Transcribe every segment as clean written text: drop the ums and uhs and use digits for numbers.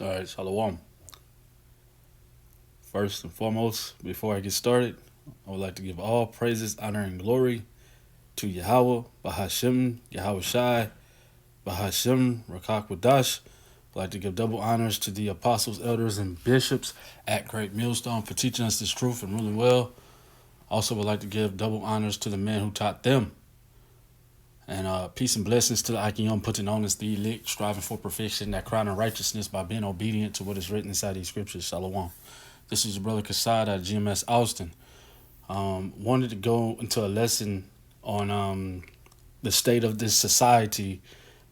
All right, Shalom. First and foremost, before I get started, I would like to give all praises, honor, and glory to Yahweh, Bahashem, Yahweh Shai, Bahashem, Rakak Wadash. I'd like to give double honors to the apostles, elders, and bishops at Great Millstone for teaching us this truth and ruling well. Also, would like to give double honors to the men who taught them. And peace and blessings to the Icon putting on us the elect, striving for perfection, that crown of righteousness by being obedient to what is written inside these scriptures. Shalom. This is your brother Kassad at GMS Austin. Wanted to go into a lesson on the state of this society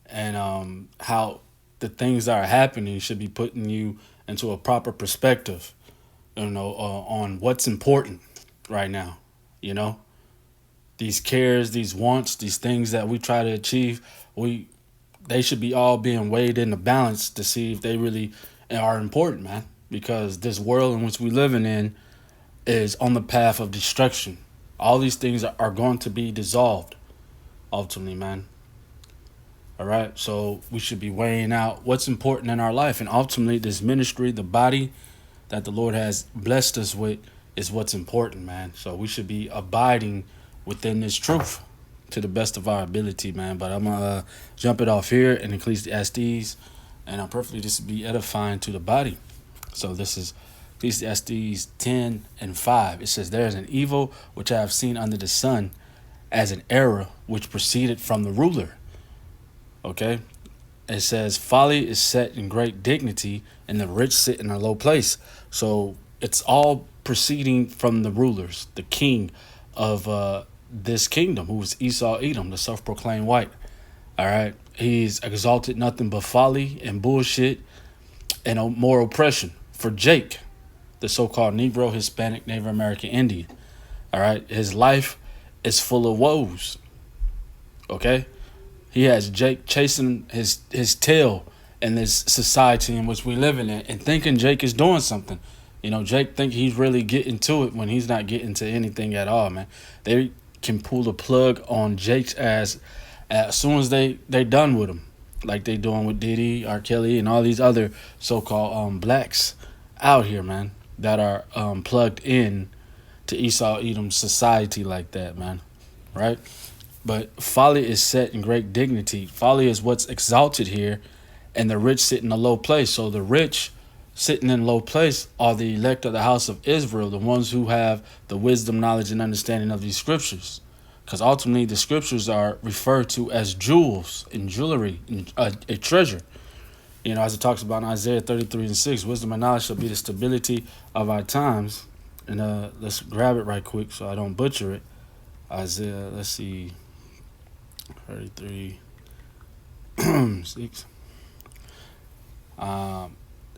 and how the things that are happening should be putting you into a proper perspective, on what's important right now. You know, these cares, these wants, these things that we try to achieve, they should be all being weighed in the balance to see if they really are important, man. Because this world in which we living in is on the path of destruction. All these things are going to be dissolved ultimately, man. All right, so we should be weighing out what's important in our life, and ultimately, this ministry, the body that the Lord has blessed us with, is what's important, man. So we should be abiding within this truth to the best of our ability, man. But I'm gonna jump it off here in Ecclesiastes, and I'm perfectly just to be edifying to the body. So this is Ecclesiastes 10 and 5. It says, "There is an evil which I have seen under the sun, as an error which proceeded from the ruler." Okay? It says, "Folly is set in great dignity, and the rich sit in a low place." So it's all proceeding from the rulers, the king of this kingdom, who is Esau Edom, the self-proclaimed white. All right? He's exalted nothing but folly and bullshit and more oppression for Jake, the so-called Negro, Hispanic, Native American Indian. All right, his life is full of woes. Okay, he has Jake chasing his tail in this society in which we living in, and thinking Jake is doing something. Jake think he's really getting to it when he's not getting to anything at all, man. They can pull the plug on Jake's ass as soon as they done with him, like they doing with Diddy, R. Kelly, and all these other so-called blacks out here, man, that are plugged in to Esau Edom's society like that, man. Right? But folly is set in great dignity. Folly is what's exalted here, and the rich sit in a low place. So the rich sitting in low place are the elect of the house of Israel, the ones who have the wisdom, knowledge, and understanding of these scriptures. Because ultimately, the scriptures are referred to as jewels and jewelry, and a treasure. As it talks about in Isaiah 33 and 6, wisdom and knowledge shall be the stability of our times. And let's grab it right quick so I don't butcher it. Isaiah, let's see, 33, 6.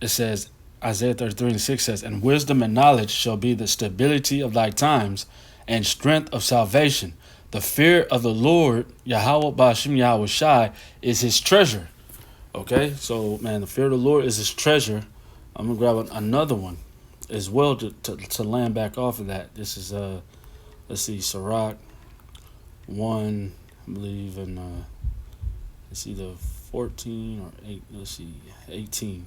It says, Isaiah 33 and 6 says, "And wisdom and knowledge shall be the stability of thy times, and strength of salvation. The fear of the Lord, Yahweh Ba'ashem Yahweh Shai, is his treasure." Okay, so man, the fear of the Lord is his treasure. I'm gonna grab another one as well to land back off of that. This is let's see, Sirach 1, I believe, and it's either 14 or 8. Let's see, 18.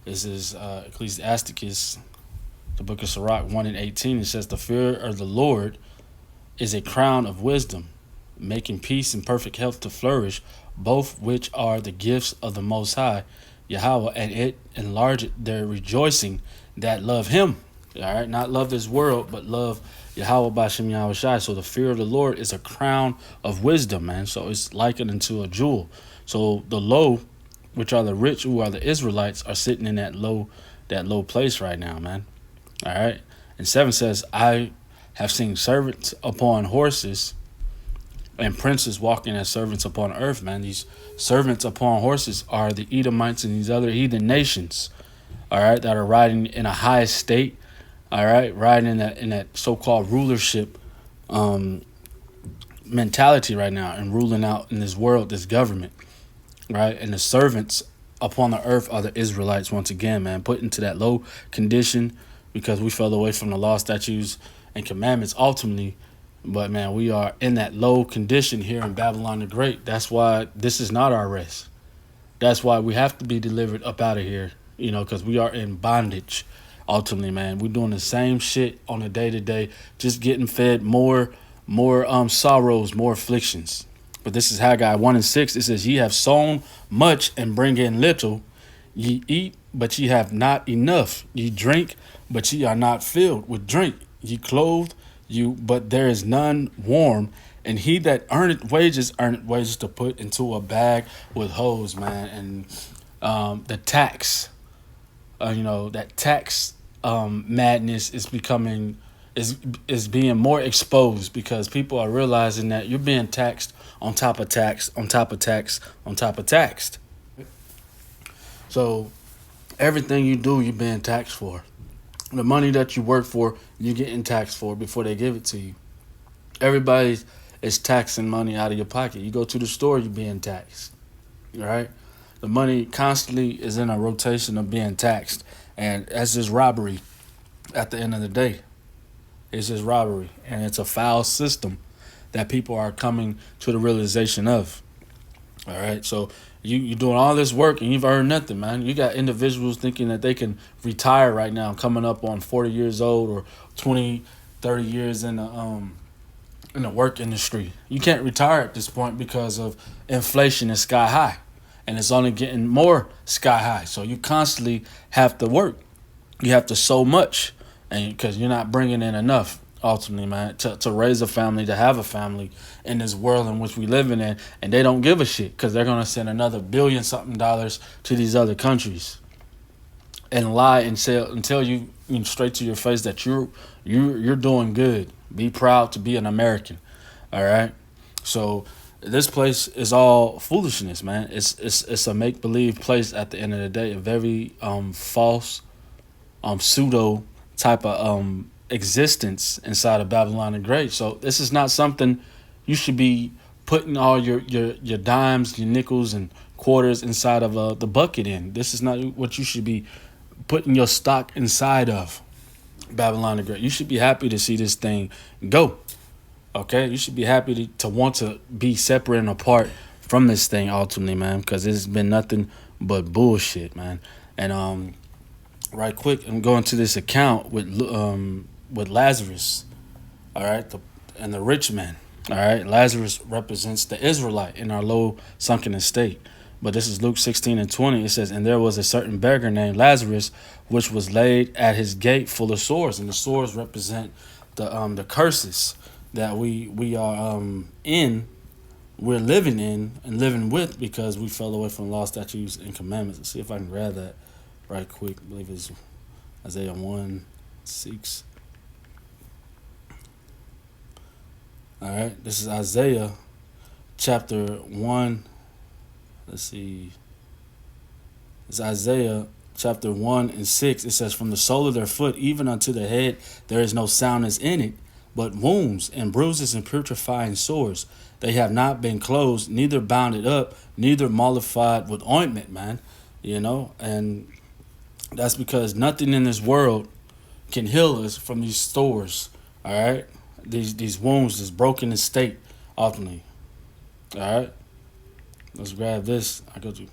This is Ecclesiasticus, the book of Sirach 1 and 18. It says, "The fear of the Lord is a crown of wisdom, making peace and perfect health to flourish, both which are the gifts of the Most High, Yahweh, and it enlargeth their rejoicing that love him." All right, not love this world, but love Yahweh Ba'ashem Yahweh Shai. So the fear of the Lord is a crown of wisdom, man. So it's likened into a jewel. So the low, which are the rich, who are the Israelites, are sitting in that low place right now, man. All right. And 7 says, "I have seen servants upon horses and princes walking as servants upon earth," man. These servants upon horses are the Edomites and these other heathen nations, all right, that are riding in a high estate, all right, riding in that so-called rulership mentality right now, and ruling out in this world, this government, right? And the servants upon the earth are the Israelites once again, man, put into that low condition because we fell away from the law, statutes, and commandments ultimately. But man, we are in that low condition here in Babylon the Great. That's why this is not our rest. That's why we have to be delivered up out of here, because we are in bondage. Ultimately, man, we're doing the same shit on a day to day, just getting fed more sorrows, more afflictions. But this is Haggai 1:6. It says, "Ye have sown much and bring in little. Ye eat, but ye have not enough. Ye drink, but ye are not filled with drink. Ye clothe you, but there is none warm. And he that earneth wages to put into a bag with holes," man. And the tax, that tax madness is becoming is being more exposed because people are realizing that you're being taxed on top of tax on top of tax on top of taxed. So everything you do, you're being taxed for. The money that you work for, you're getting taxed for before they give it to you. Everybody is taxing money out of your pocket. You go to the store, you're being taxed. Right? The money constantly is in a rotation of being taxed. And that's just robbery at the end of the day. It's just robbery. And it's a foul system that people are coming to the realization of. All right. So you're doing all this work and you've earned nothing, man. You got individuals thinking that they can retire right now, coming up on 40 years old or 20, 30 years in the work industry. You can't retire at this point because of inflation is sky high. And it's only getting more sky high. So you constantly have to work. You have to sow much, and because you're not bringing in enough ultimately, man, to raise a family, to have a family in this world in which we living in, and they don't give a shit because they're gonna send another billion something dollars to these other countries and lie and tell you, straight to your face that you're doing good. Be proud to be an American. All right, so this place is all foolishness, man. It's a make believe place at the end of the day, a very false, pseudo type of existence inside of Babylon the Great. So this is not something you should be putting all your dimes, your nickels, and quarters inside of the bucket in. This is not what you should be putting your stock inside of Babylon the Great. You should be happy to see this thing go. Okay, you should be happy to want to be separate and apart from this thing ultimately, man, because it's been nothing but bullshit, man. And right quick, I'm going to this account with Lazarus, all right, and the rich man, all right. Lazarus represents the Israelite in our low sunken estate. But this is Luke 16:20. It says, "And there was a certain beggar named Lazarus, which was laid at his gate full of sores." And the sores represent the curses that we are we're living in and living with because we fell away from law, statutes, and commandments. Let's see if I can grab that right quick. I believe it's Isaiah 1:6. All right, this is Isaiah chapter 1. Let's see. It's Isaiah chapter 1:6. It says, "From the sole of their foot even unto the head, there is no soundness in it, but wounds and bruises and putrefying sores. They have not been closed, neither bounded up, neither mollified with ointment," man. And that's because nothing in this world can heal us from these sores. All right, these wounds, this broken state, ultimately. All right. Let's grab this. I go to.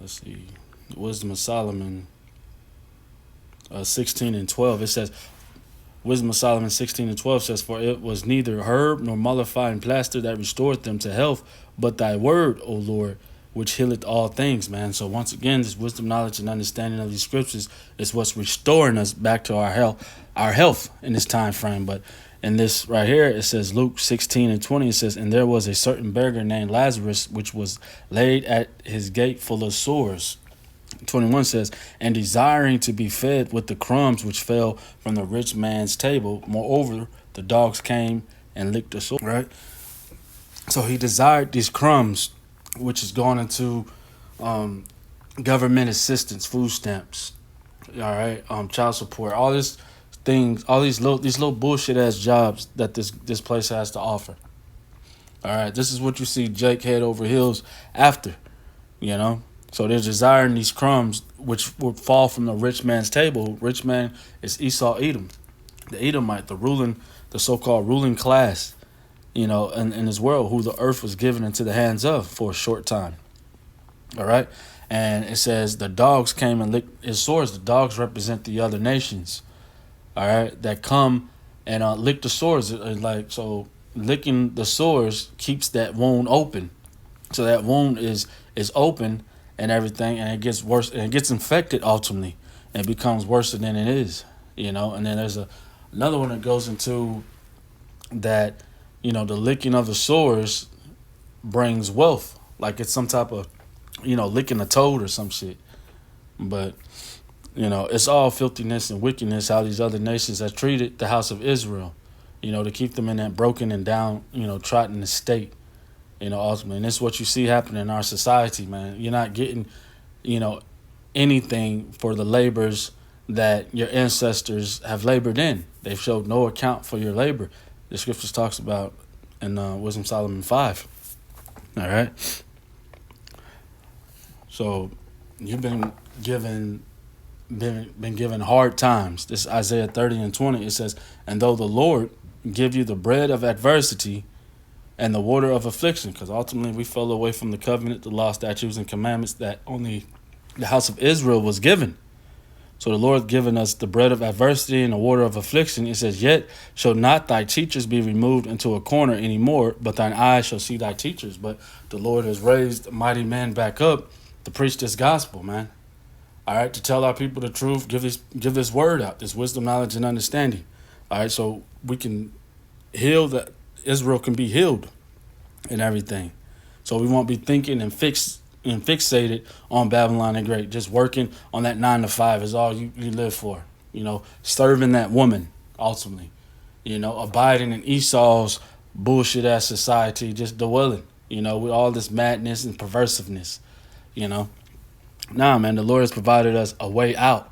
Let's see. Wisdom of Solomon 16:12. It says, Wisdom of Solomon 16:12 says, "For it was neither herb nor mollifying plaster that restored them to health, but thy word, O Lord, which healeth all things," man. So once again, this wisdom, knowledge, and understanding of these scriptures is what's restoring us back to our health in this time frame. But in this right here, it says Luke 16:20. It says, "And there was a certain beggar named Lazarus, which was laid at his gate full of sores." 21 says, "And desiring to be fed with the crumbs which fell from the rich man's table. Moreover, the dogs came and licked the sore." Right? So he desired these crumbs, which is going into government assistance, food stamps, all right, child support, all this things, all these little bullshit ass jobs that this place has to offer. All right, this is what you see Jake head over heels after, So they're desiring these crumbs which would fall from the rich man's table. Rich man is Esau Edom, the Edomite, the so-called ruling class, in this world, who the earth was given into the hands of for a short time. All right. And it says the dogs came and licked his sores. The dogs represent the other nations. All right. That come and lick the sores. So licking the sores keeps that wound open. So that wound is open and everything, and it gets worse, and it gets infected ultimately, and it becomes worse than it is. And then there's another one that goes into that. The licking of the sores brings wealth, like it's some type of licking a toad or some shit. But it's all filthiness and wickedness how these other nations have treated the house of Israel. To keep them in that broken and down, trodden state. Ultimately, and this is what you see happening in our society, man. You're not getting, anything for the labors that your ancestors have labored in. They've showed no account for your labor. The scriptures talks about in Wisdom Solomon 5. All right. So you've been given hard times. This Isaiah 30:20. It says, "And though the Lord give you the bread of adversity and the water of affliction," because ultimately we fell away from the covenant, the law, statutes, and commandments that only the house of Israel was given. So the Lord given us the bread of adversity and the water of affliction. It says, "Yet shall not thy teachers be removed into a corner anymore, but thine eyes shall see thy teachers." But the Lord has raised mighty men back up to preach this gospel, man. All right, to tell our people the truth, give this word out, this wisdom, knowledge, and understanding. All right, so we can heal that Israel can be healed and everything. So we won't be thinking and fixated on Babylon the Great. Just working on that 9 to 5 is all you live for. Serving that woman ultimately. Abiding in Esau's bullshit ass society, just dwelling. With all this madness and perversiveness. Nah, man, the Lord has provided us a way out.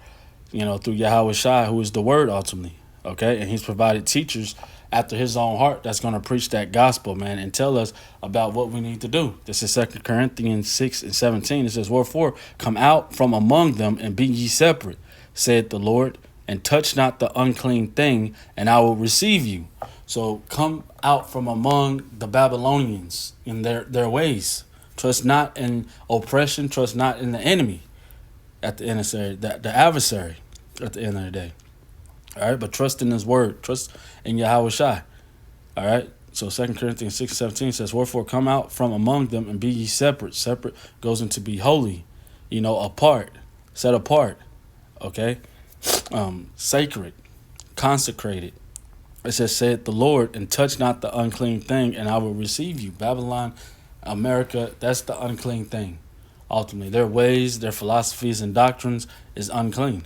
Through Yahweh Shai, who is the Word ultimately. Okay, and He's provided teachers after His own heart that's going to preach that gospel, man, and tell us about what we need to do. This is 2 Corinthians 6:17. It says, "Wherefore come out from among them and be ye separate, saith the Lord, and touch not the unclean thing, and I will receive you." So come out from among the Babylonians in their ways. Trust not in oppression. Trust not in the enemy. At the end of the adversary. At the end of the day. All right, but trust in His word. Trust in Yahweh Shai. All right. So 2 Corinthians 6:17 says, "Wherefore come out from among them and be ye separate." Separate goes into be holy. Apart, set apart. Okay, sacred, consecrated. It says, "Saith the Lord, and touch not the unclean thing, and I will receive you." Babylon, America, that's the unclean thing. Ultimately, their ways, their philosophies, and doctrines is unclean.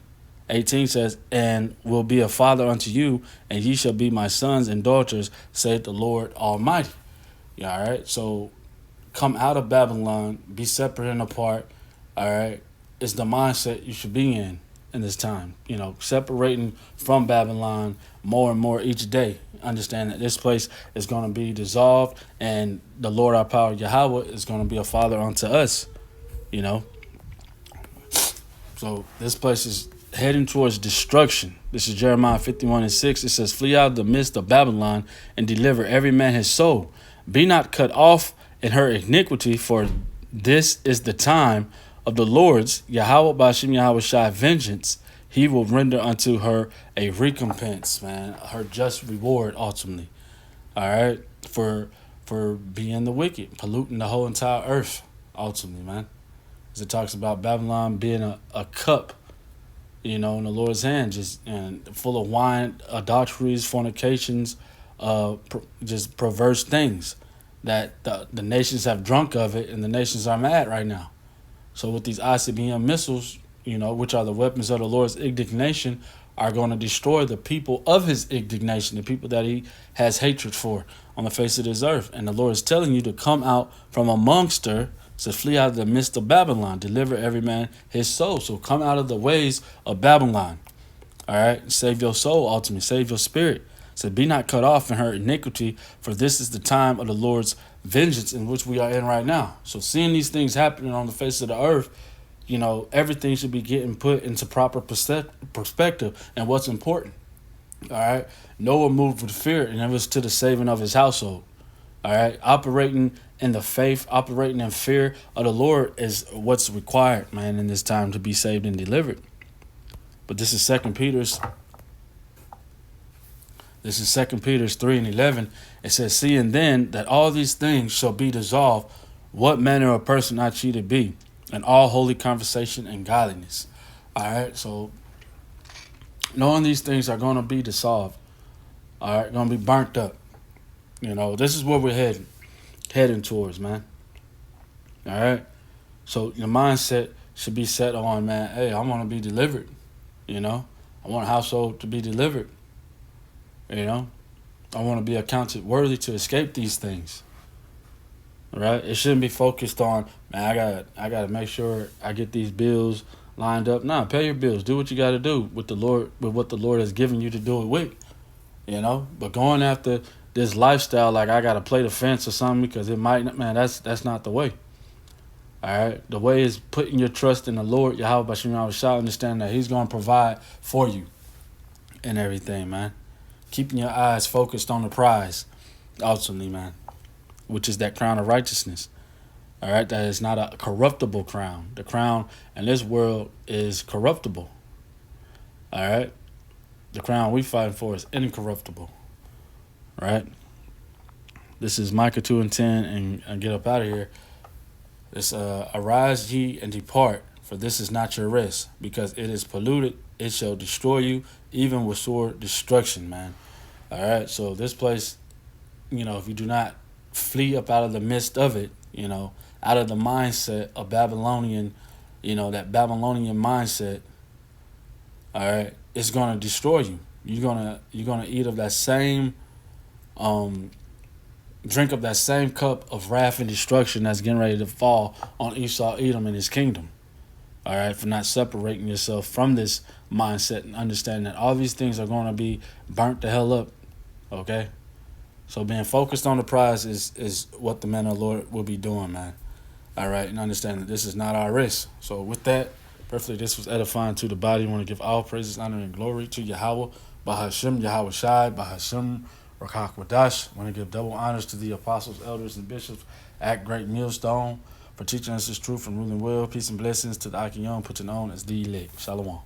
18 says, "And will be a father unto you, and ye shall be my sons and daughters, saith the Lord Almighty." Yeah, all right. So come out of Babylon, be separate and apart. All right. It's the mindset you should be in this time. Separating from Babylon more and more each day. Understand that this place is going to be dissolved, and the Lord our power Yahweh is going to be a father unto us. So this place is heading towards destruction. This is Jeremiah 51:6. It says, "Flee out of the midst of Babylon and deliver every man his soul. Be not cut off in her iniquity, for this is the time of the Lord's Yahweh Bashim Yahweh Shai vengeance. He will render unto her a recompense," man, her just reward ultimately. All right, for being the wicked, polluting the whole entire earth ultimately, man. As it talks about Babylon being a cup, in the Lord's hand, just and full of wine, adulteries, fornications, just perverse things that the nations have drunk of it, and the nations are mad right now. So with these ICBM missiles, which are the weapons of the Lord's indignation, are going to destroy the people of His indignation, the people that He has hatred for on the face of this earth. And the Lord is telling you to come out from amongst her. Says, "Flee out of the midst of Babylon, deliver every man his soul." So come out of the ways of Babylon. All right, save your soul ultimately, save your spirit. Said, "Be not cut off in her iniquity, for this is the time of the Lord's vengeance," in which we are in right now. So seeing these things happening on the face of the earth, everything should be getting put into proper perspective and what's important. All right, Noah moved with fear, and it was to the saving of his household. All right, operating in the faith, operating in fear of the Lord is what's required, man, in this time to be saved and delivered. But this is Second Peter's. This is 2 Peter 3:11. It says, "Seeing then that all these things shall be dissolved, what manner of person ought ye to be, in all holy conversation and godliness." All right, so knowing these things are going to be dissolved, all right, going to be burnt up. This is where we're heading towards, man. All right, so your mindset should be set on, man. Hey, I want to be delivered. I want a household to be delivered. I want to be accounted worthy to escape these things. All right, it shouldn't be focused on, man, I got to make sure I get these bills lined up. Nah, pay your bills. Do what you got to do with the Lord, with what the Lord has given you to do it with. But going after this lifestyle like I got to play the fence or something because it might not, man, that's not the way. All right, the way is putting your trust in the Lord, Yahweh Bashim Yahushua, understanding that He's going to provide for you and everything, man. Keeping your eyes focused on the prize, ultimately, man, which is that crown of righteousness. All right, that is not a corruptible crown. The crown in this world is corruptible. All right, the crown we fighting for is incorruptible. Right. This is Micah 2:10, and get up out of here. It's arise ye and depart, for this is not your rest, because it is polluted. It shall destroy you, even with sore destruction, man. All right, so this place, if you do not flee up out of the midst of it, out of the mindset of Babylonian, that Babylonian mindset, all right, it's gonna destroy you. You're gonna eat of that same, drink of that same cup of wrath and destruction that's getting ready to fall on Esau, Edom, and his kingdom. All right, for not separating yourself from this mindset and understanding that all these things are going to be burnt the hell up. Okay, so being focused on the prize is what the men of the Lord will be doing, man. All right, and understand that this is not our risk. So with that, perfectly, this was edifying to the body. I want to give all praises, honor, and glory to Yahweh, Bahashim, Yahweh Shai, Bahashim, Rakak Wadash. I want to give double honors to the apostles, elders, and bishops at Great Millstone for teaching us this truth and ruling well. Peace and blessings to the Akim Young, put on as the elect. Shalom.